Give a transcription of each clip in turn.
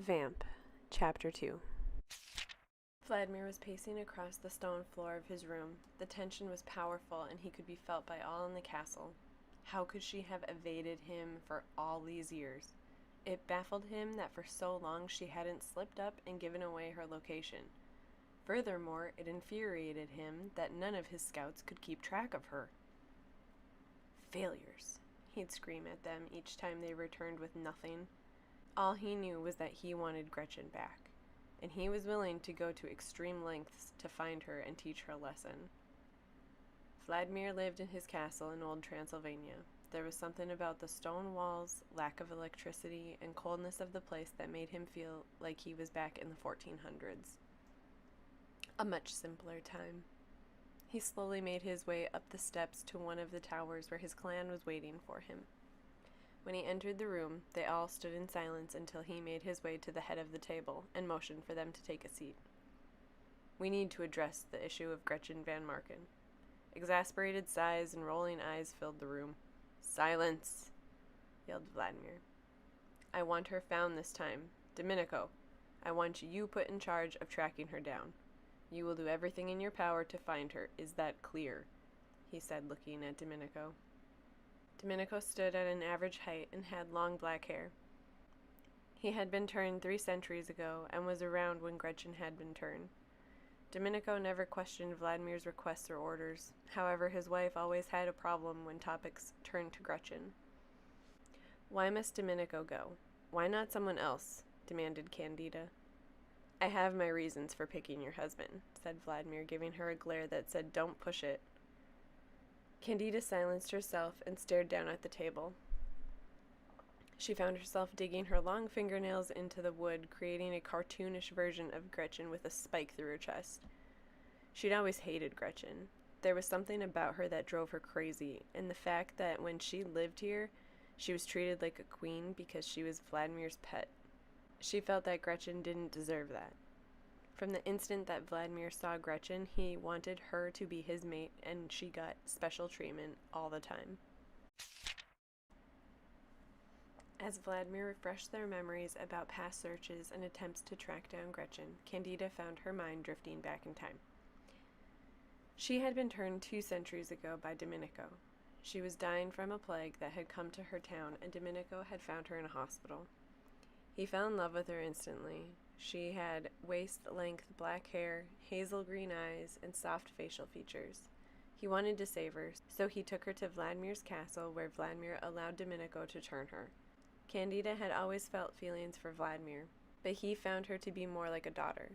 Vamp, Chapter 2. Vladimir was pacing across the stone floor of his room. The tension was powerful, and he could be felt by all in the castle. How could she have evaded him for all these years? It baffled him that for so long she hadn't slipped up and given away her location. Furthermore, it infuriated him that none of his scouts could keep track of her. Failures, he'd scream at them each time they returned with nothing. All he knew was that he wanted Gretchen back, and he was willing to go to extreme lengths to find her and teach her a lesson. Vladimir lived in his castle in old Transylvania. There was something about the stone walls, lack of electricity, and coldness of the place that made him feel like he was back in the 1400s. A much simpler time. He slowly made his way up the steps to one of the towers where his clan was waiting for him. When he entered the room, they all stood in silence until he made his way to the head of the table and motioned for them to take a seat. "We need to address the issue of Gretchen Van Marken." Exasperated sighs and rolling eyes filled the room. "Silence!" yelled Vladimir. "I want her found this time. Dominico, I want you put in charge of tracking her down. You will do everything in your power to find her. Is that clear?" he said, looking at Dominico. Dominico stood at an average height and had long black hair. He had been turned 3 centuries ago and was around when Gretchen had been turned. Dominico never questioned Vladimir's requests or orders. However, his wife always had a problem when topics turned to Gretchen. "Why must Dominico go? Why not someone else?" demanded Candida. "I have my reasons for picking your husband," said Vladimir, giving her a glare that said, "Don't push it." Candida silenced herself and stared down at the table. She found herself digging her long fingernails into the wood, creating a cartoonish version of Gretchen with a spike through her chest. She'd always hated Gretchen. There was something about her that drove her crazy, and the fact that when she lived here, she was treated like a queen because she was Vladimir's pet. She felt that Gretchen didn't deserve that. From the instant that Vladimir saw Gretchen, he wanted her to be his mate, and she got special treatment all the time. As Vladimir refreshed their memories about past searches and attempts to track down Gretchen, Candida found her mind drifting back in time. She had been turned 2 centuries ago by Dominico. She was dying from a plague that had come to her town, and Dominico had found her in a hospital. He fell in love with her instantly. She had waist-length black hair, hazel green eyes, and soft facial features. He wanted to save her, so he took her to Vladimir's castle, where Vladimir allowed Dominico to turn her. Candida had always felt feelings for Vladimir, but he found her to be more like a daughter.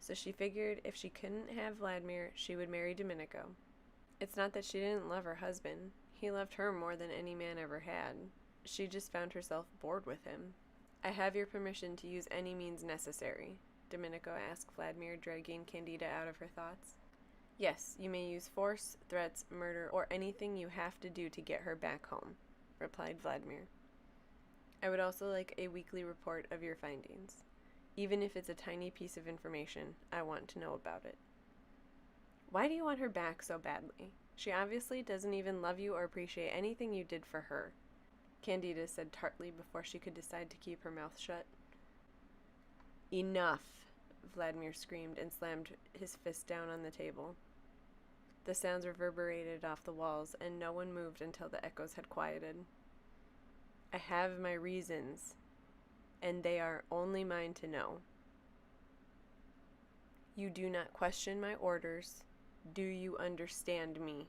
So she figured if she couldn't have Vladimir, she would marry Dominico. It's not that she didn't love her husband. He loved her more than any man ever had. She just found herself bored with him. "I have your permission to use any means necessary," Dominico asked Vladimir, dragging Candida out of her thoughts. "Yes, you may use force, threats, murder, or anything you have to do to get her back home," replied Vladimir. "I would also like a weekly report of your findings. Even if it's a tiny piece of information, I want to know about it." "Why do you want her back so badly? She obviously doesn't even love you or appreciate anything you did for her," Candida said tartly before she could decide to keep her mouth shut. "Enough!" Vladimir screamed and slammed his fist down on the table. The sounds reverberated off the walls, and no one moved until the echoes had quieted. "I have my reasons, and they are only mine to know. You do not question my orders. Do you understand me?"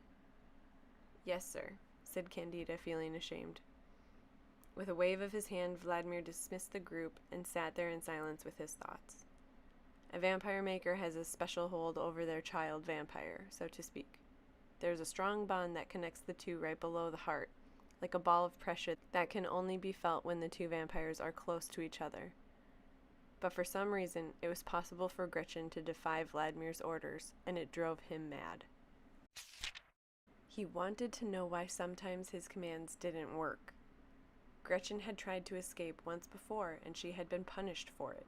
"Yes, sir," said Candida, feeling ashamed. With a wave of his hand, Vladimir dismissed the group and sat there in silence with his thoughts. A vampire maker has a special hold over their child vampire, so to speak. There's a strong bond that connects the two right below the heart, like a ball of pressure that can only be felt when the two vampires are close to each other. But for some reason, it was possible for Gretchen to defy Vladimir's orders, and it drove him mad. He wanted to know why sometimes his commands didn't work. Gretchen had tried to escape once before, and she had been punished for it.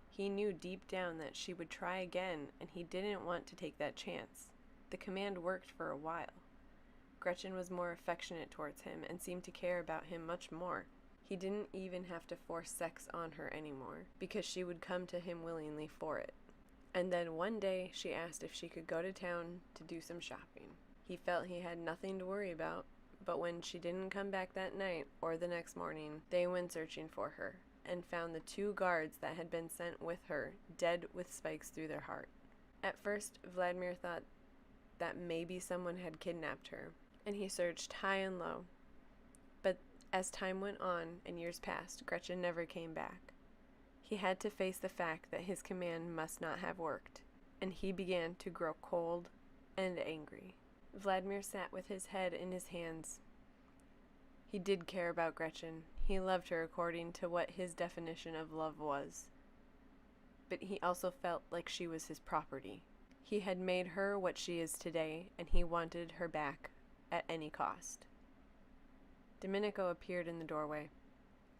He knew deep down that she would try again, and he didn't want to take that chance. The command worked for a while. Gretchen was more affectionate towards him and seemed to care about him much more. He didn't even have to force sex on her anymore, because she would come to him willingly for it. And then one day, she asked if she could go to town to do some shopping. He felt he had nothing to worry about, but when she didn't come back that night or the next morning, they went searching for her and found the 2 guards that had been sent with her dead with spikes through their heart. At first, Vladimir thought that maybe someone had kidnapped her, and he searched high and low. But as time went on and years passed, Gretchen never came back. He had to face the fact that his command must not have worked, and he began to grow cold and angry. Vladimir sat with his head in his hands. He did care about Gretchen. He loved her according to what his definition of love was. But he also felt like she was his property. He had made her what she is today, and he wanted her back at any cost. Dominico appeared in the doorway.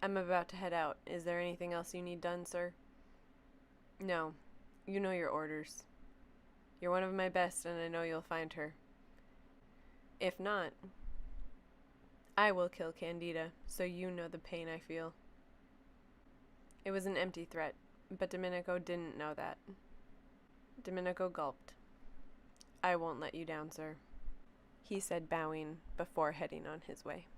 "I'm about to head out. Is there anything else you need done, sir?" "No. You know your orders. You're one of my best, and I know you'll find her. If not, I will kill Candida, so you know the pain I feel." It was an empty threat, but Dominico didn't know that. Dominico gulped. "I won't let you down, sir," he said, bowing before heading on his way.